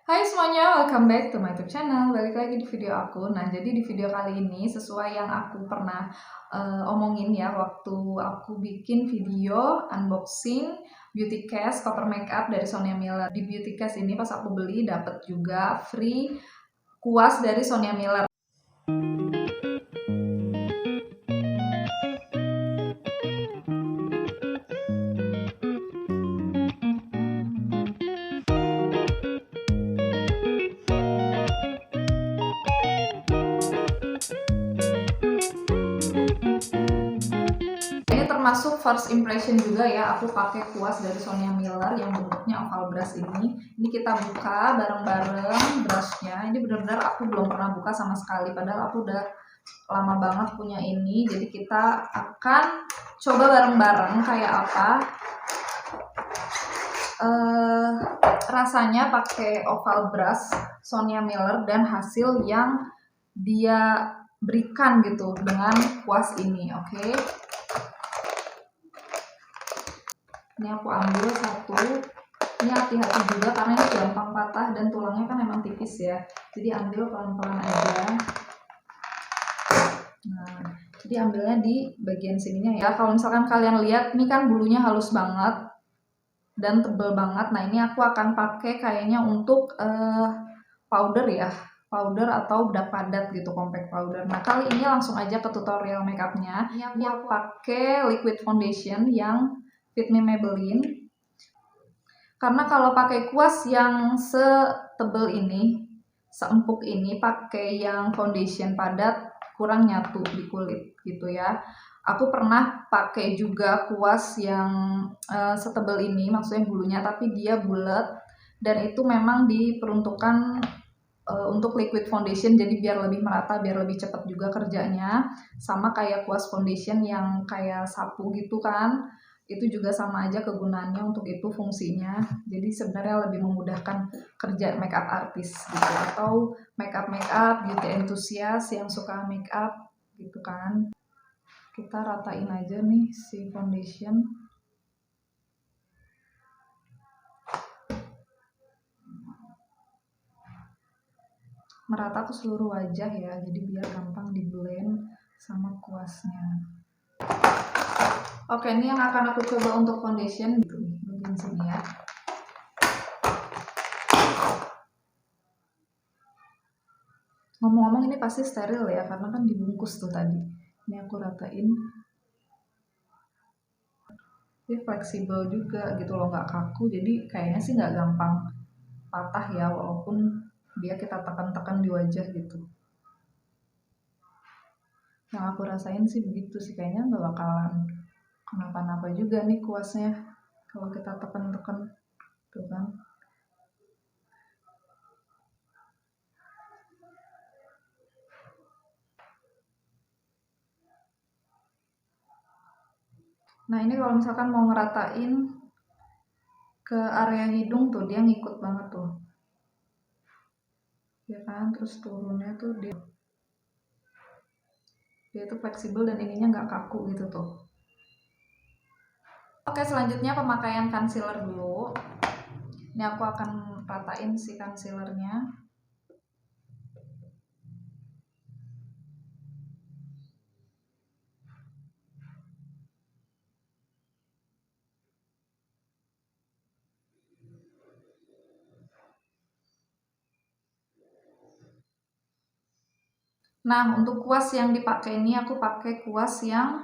Hai semuanya, welcome back to my YouTube channel. Balik lagi di video aku. Nah, jadi di video kali ini sesuai yang aku pernah omongin ya waktu aku bikin video unboxing beauty case cover makeup dari Sonia Miller. Di beauty case ini pas aku beli dapet juga free kuas dari Sonia Miller. Termasuk first impression juga ya, aku pakai kuas dari Sonia Miller yang bentuknya oval brush ini. Ini kita buka bareng-bareng brushnya. Ini benar-benar aku belum pernah buka sama sekali, padahal aku udah lama banget punya ini. Jadi kita akan coba bareng-bareng kayak apa rasanya pakai oval brush Sonia Miller dan hasil yang dia berikan gitu dengan kuas ini. Oke. Ini aku ambil satu. Ini hati-hati juga karena ini gampang patah dan tulangnya kan emang tipis ya. Jadi ambil pelan-pelan aja. Nah, jadi ambilnya di bagian sininya ya. Kalau misalkan kalian lihat, ini kan bulunya halus banget dan tebel banget. Nah, ini aku akan pakai kayaknya untuk powder ya. Powder atau bedak padat gitu, compact powder. Nah, kali ini langsung aja ke tutorial makeupnya. Ini aku pakai liquid foundation yang Fit Me Maybelline. Karena kalau pakai kuas yang setebel ini, seempuk ini, pakai yang foundation padat kurang nyatu di kulit gitu ya. Aku pernah pakai juga kuas yang setebel ini, maksudnya bulunya, tapi dia bulat dan itu memang diperuntukkan untuk liquid foundation, jadi biar lebih merata, biar lebih cepat juga kerjanya. Sama kayak kuas foundation yang kayak sapu gitu kan, itu juga sama aja kegunaannya untuk itu fungsinya. Jadi sebenarnya lebih memudahkan kerja makeup artist gitu, atau makeup beauty enthusiast yang suka makeup gitu kan. Kita ratain aja nih si foundation. Merata ke seluruh wajah ya, jadi biar gampang di blend sama kuasnya. Oke, ini yang akan aku coba untuk foundation gitu nih, bagian sini ya. Ngomong-ngomong ini pasti steril ya, karena kan dibungkus tuh tadi. Ini aku ratain. Dia fleksibel juga gitu loh, nggak kaku, jadi kayaknya sih nggak gampang patah ya, walaupun dia kita tekan-tekan di wajah gitu. Yang aku rasain sih begitu sih, kayaknya nggak bakalan kenapa-napa juga nih kuasnya kalau kita tekan-tekan tuh kan. Nah, ini kalau misalkan mau ngeratain ke area hidung tuh, dia ngikut banget tuh ya kan, terus turunnya tuh dia tuh fleksibel dan ininya nggak kaku gitu tuh. Oke, selanjutnya pemakaian concealer dulu. Ini aku akan ratain si concealernya. Nah, untuk kuas yang dipakai ini aku pakai kuas yang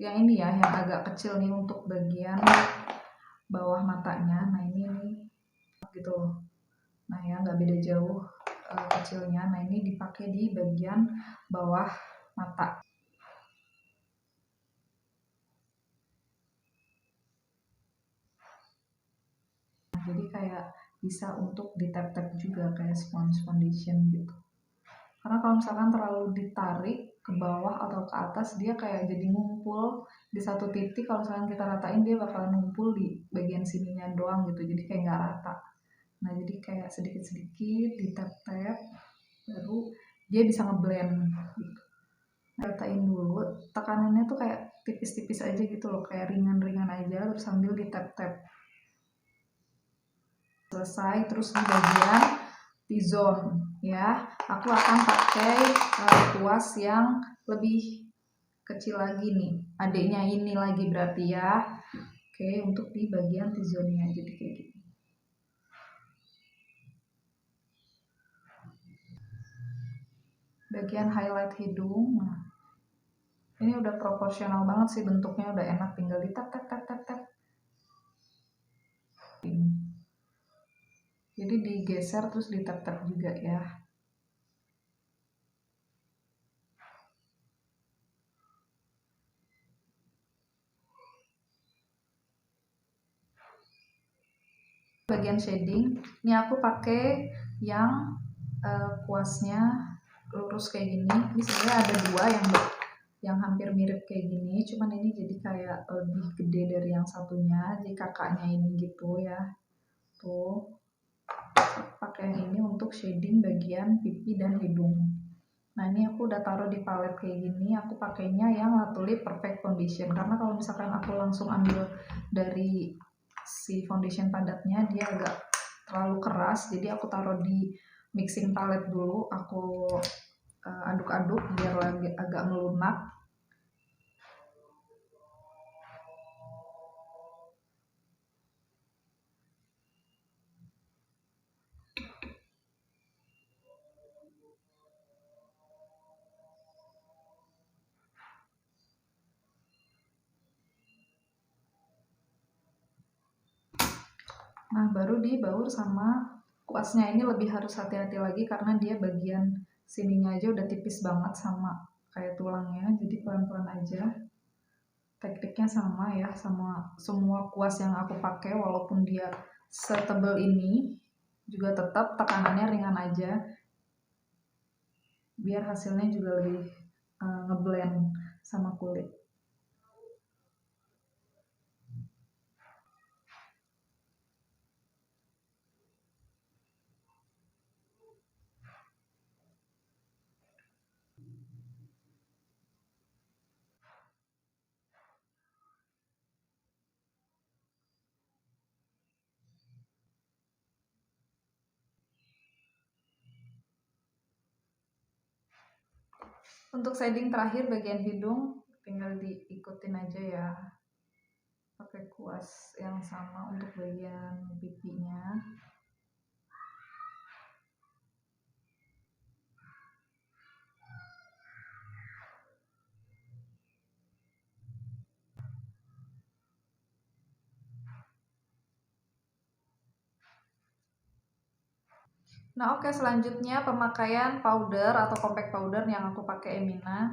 ini ya, yang agak kecil nih untuk bagian bawah matanya. Nah, ini nih gitu loh. Nah ya, nggak beda jauh kecilnya. Nah, ini dipakai di bagian bawah mata. Nah, jadi kayak bisa untuk di tap-tap juga kayak sponge foundation gitu. Karena kalau misalkan terlalu ditarik ke bawah atau ke atas, dia kayak jadi ngumpul di satu titik. Kalau misalkan kita ratain, dia bakalan ngumpul di bagian sininya doang gitu, jadi kayak nggak rata. Nah, jadi kayak sedikit-sedikit di tap-tap, baru dia bisa ngeblend gitu. Ratain dulu, tekanannya tuh kayak tipis-tipis aja gitu loh, kayak ringan-ringan aja, terus sambil di tap-tap. selesai. Terus di bagian T-zone ya, aku akan pakai kuas yang lebih kecil lagi nih, adiknya ini lagi berarti ya. Oke, untuk di bagian T-zone-nya jadi kayak gini. Bagian highlight hidung, nah ini udah proporsional banget sih bentuknya, udah enak, tinggal di tap tap tap tap tap. Jadi digeser terus di tap tap juga ya. Bagian shading, ini aku pakai yang kuasnya lurus kayak gini. Ini sebenarnya ada dua yang hampir mirip kayak gini, cuman ini jadi kayak lebih gede dari yang satunya, jadi kakaknya ini gitu ya. Tuh, pakai yang ini untuk shading bagian pipi dan hidung. Nah ini aku udah taruh di palet kayak gini, aku pakainya yang Latuli Perfect Foundation, karena kalau misalkan aku langsung ambil dari si foundation padatnya dia agak terlalu keras, jadi aku taruh di mixing palette dulu, aku aduk-aduk biar agak melunak. Nah baru dibaur sama kuasnya, ini lebih harus hati-hati lagi karena dia bagian sininya aja udah tipis banget sama kayak tulangnya, jadi pelan-pelan aja. Tekniknya sama ya, sama semua kuas yang aku pakai, walaupun dia setebal ini juga tetap tekanannya ringan aja biar hasilnya juga lebih ngeblend sama kulit. Untuk shading terakhir bagian hidung tinggal diikutin aja ya, pakai kuas yang sama untuk bagian pipinya. Nah oke, selanjutnya pemakaian powder atau compact powder yang aku pakai Emina.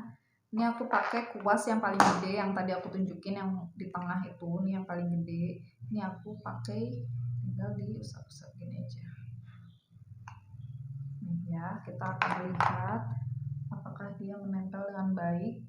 Ini aku pakai kuas yang paling gede, yang tadi aku tunjukin yang di tengah itu, ini yang paling gede. Ini aku pakai tinggal diusap-usap gini aja. Nih ya, kita akan lihat apakah dia menempel dengan baik.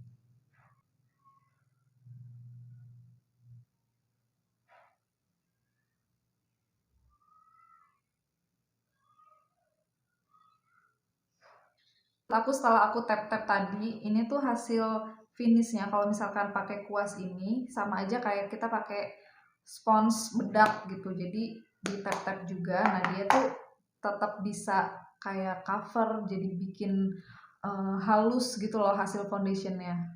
Setelah aku tap-tap tadi, ini tuh hasil finishnya. Kalau misalkan pakai kuas ini sama aja kayak kita pakai spons bedak gitu, jadi di tap-tap juga. Nah dia tuh tetap bisa kayak cover, jadi bikin halus gitu loh hasil foundationnya.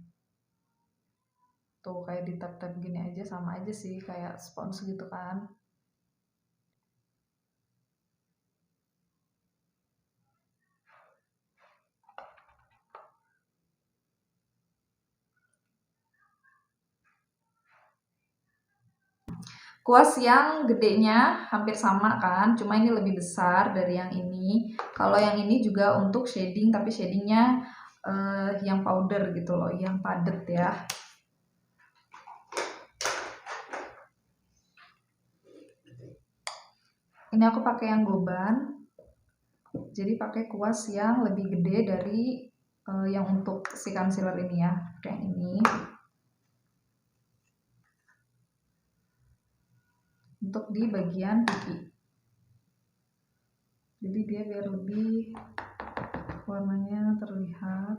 Tuh kayak di tap-tap gini aja sama aja sih kayak spons gitu kan. Kuas yang gedenya hampir sama kan, cuma ini lebih besar dari yang ini. Kalau yang ini juga untuk shading, tapi shadingnya yang powder gitu loh, yang padet ya. Ini aku pakai yang goban, jadi pakai kuas yang lebih gede dari yang untuk si concealer ini ya, kayak ini. Untuk di bagian pipi, jadi dia biar lebih warnanya terlihat.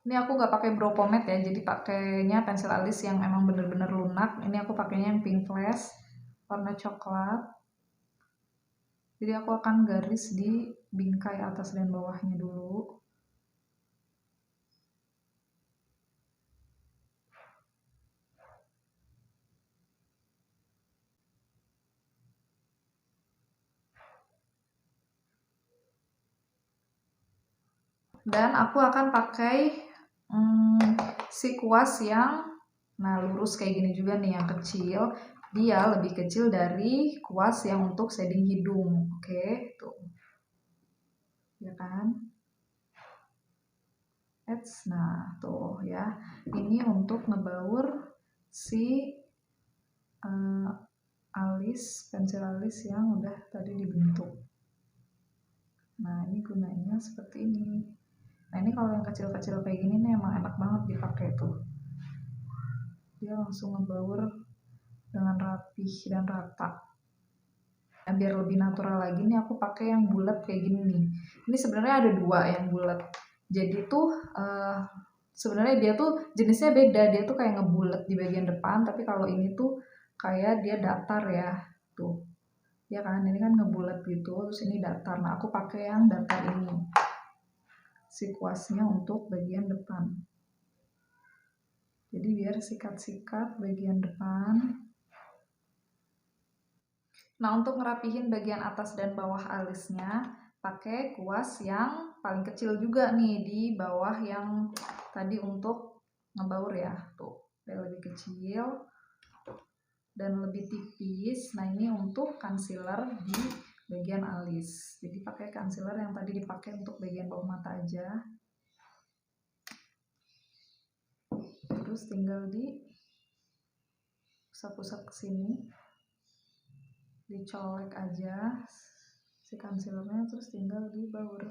Ini aku nggak pakai brow pomade ya, jadi pakainya pensil alis yang emang bener-bener lunak. Ini aku pakainya yang pink flash warna coklat. Jadi aku akan garis di bingkai atas dan bawahnya dulu. Dan aku akan pakai si kuas yang lurus kayak gini juga nih, yang kecil. Dia lebih kecil dari kuas yang untuk shading hidung. Oke, tuh. Ya kan? Nah, tuh ya. Ini untuk ngebaur si pensil alis yang udah tadi dibentuk. Nah, ini gunanya seperti ini. Nah, ini kalau yang kecil-kecil kayak gini nih emang enak banget dipakai tuh. Dia langsung ngebaur dengan rapih dan rata. Nah, biar lebih natural lagi nih aku pakai yang bulat kayak gini nih. Ini sebenarnya ada 2 yang bulat. Jadi tuh sebenarnya dia tuh jenisnya beda. Dia tuh kayak ngebulet di bagian depan, tapi kalau ini tuh kayak dia datar ya. Tuh. Ya kan, ini kan ngebulet gitu, terus ini datar. Nah, aku pakai yang datar ini. Si kuasnya untuk bagian depan. Jadi biar sikat-sikat bagian depan. Nah, untuk ngerapihin bagian atas dan bawah alisnya, pakai kuas yang paling kecil juga nih di bawah yang tadi untuk ngebaur ya. Tuh, dia lebih kecil dan lebih tipis. Nah, ini untuk concealer di bagian alis. Jadi pakai concealer yang tadi dipakai untuk bagian bawah mata aja. Terus tinggal di pusat-pusat kesini, dicolek aja si concealernya, terus tinggal dibaur.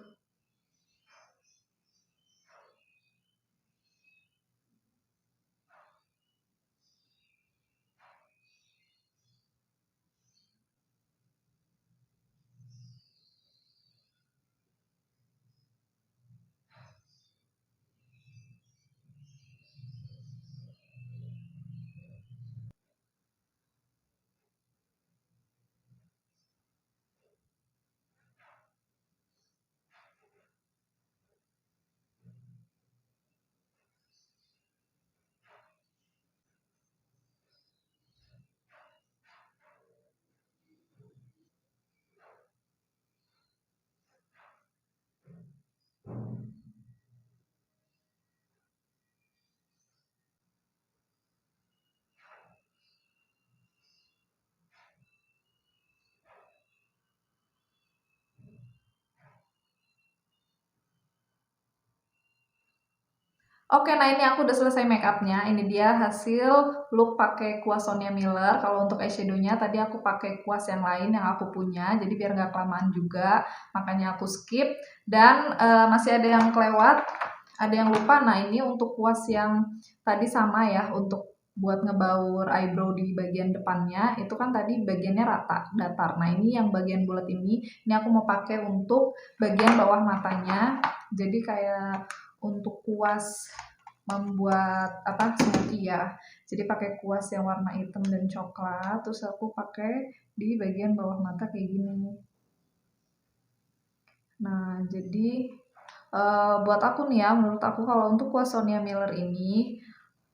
Oke, nah ini aku udah selesai make upnya. Ini dia hasil look pakai kuas Sonia Miller. Kalau untuk eyeshadownya tadi aku pakai kuas yang lain yang aku punya, jadi biar nggak kelamaan juga, makanya aku skip. Dan masih ada yang kelewat, ada yang lupa. Nah, ini untuk kuas yang tadi sama ya, untuk buat ngebaur eyebrow di bagian depannya, itu kan tadi bagiannya rata, datar. Nah, ini yang bagian bulat ini aku mau pakai untuk bagian bawah matanya. Jadi kayak untuk kuas membuat smoothie ya. Jadi pakai kuas yang warna hitam dan coklat, terus aku pakai di bagian bawah mata kayak gini. Nah, jadi buat aku nih ya, menurut aku kalau untuk kuas Sonia Miller ini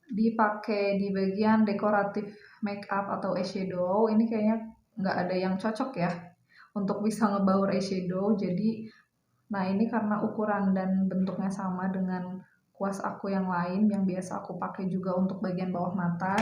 dipakai di bagian dekoratif makeup atau eyeshadow, ini kayaknya nggak ada yang cocok ya untuk bisa ngebaur eyeshadow. Jadi, nah ini karena ukuran dan bentuknya sama dengan kuas aku yang lain yang biasa aku pakai juga untuk bagian bawah mata.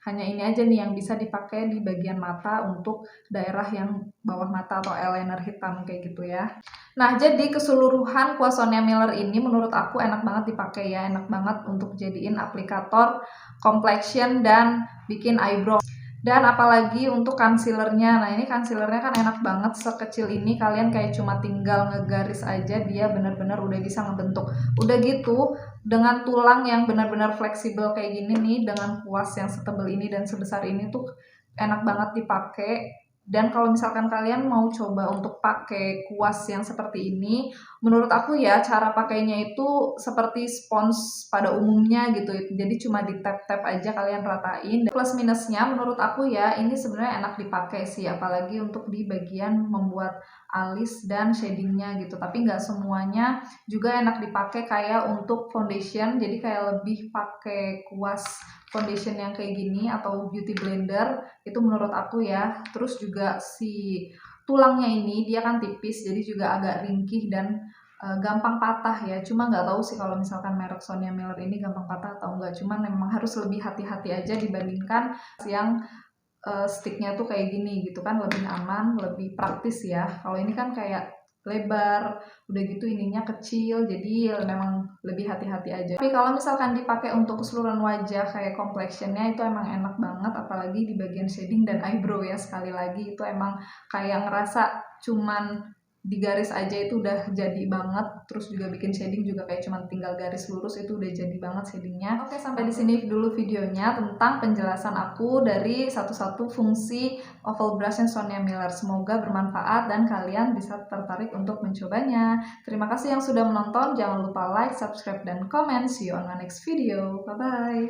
Hanya ini aja nih yang bisa dipakai di bagian mata untuk daerah yang bawah mata atau eyeliner hitam kayak gitu ya. Nah, jadi keseluruhan kuas Sonia Miller ini menurut aku enak banget dipakai ya. Enak banget untuk jadiin aplikator complexion dan bikin eyebrow. Dan apalagi untuk concealernya. Nah, ini concealernya kan enak banget, sekecil ini kalian kayak cuma tinggal ngegaris aja, dia bener-bener udah bisa ngebentuk. Udah gitu, dengan tulang yang benar-benar fleksibel kayak gini nih, dengan kuas yang setebal ini dan sebesar ini tuh enak banget dipakai. Dan kalau misalkan kalian mau coba untuk pakai kuas yang seperti ini, menurut aku ya cara pakainya itu seperti spons pada umumnya gitu. Jadi cuma di tap-tap aja kalian ratain. Plus minusnya menurut aku ya ini sebenarnya enak dipakai sih, apalagi untuk di bagian membuat alis dan shadingnya gitu. Tapi nggak semuanya juga enak dipakai kayak untuk foundation. Jadi kayak lebih pakai kuas foundation yang kayak gini atau beauty blender itu menurut aku ya. Terus juga si tulangnya ini dia kan tipis jadi juga agak ringkih dan gampang patah ya. Cuma nggak tahu sih kalau misalkan merek Sonia Miller ini gampang patah atau enggak. Cuman memang harus lebih hati-hati aja dibandingkan yang sticknya tuh kayak gini gitu kan, lebih aman, lebih praktis ya. Kalau ini kan kayak lebar, udah gitu ininya kecil, jadi memang lebih hati-hati aja. Tapi kalau misalkan dipakai untuk keseluruhan wajah kayak complexionnya itu emang enak banget, apalagi di bagian shading dan eyebrow ya. Sekali lagi itu emang kayak ngerasa cuman di garis aja itu udah jadi banget, terus juga bikin shading juga kayak cuman tinggal garis lurus itu udah jadi banget shadingnya. Oke, sampai di sini dulu videonya tentang penjelasan aku dari satu-satu fungsi oval brush yang Sonia Miller. Semoga bermanfaat dan kalian bisa tertarik untuk mencobanya. Terima kasih yang sudah menonton, jangan lupa like, subscribe, dan komen. See you on my next video. Bye-bye.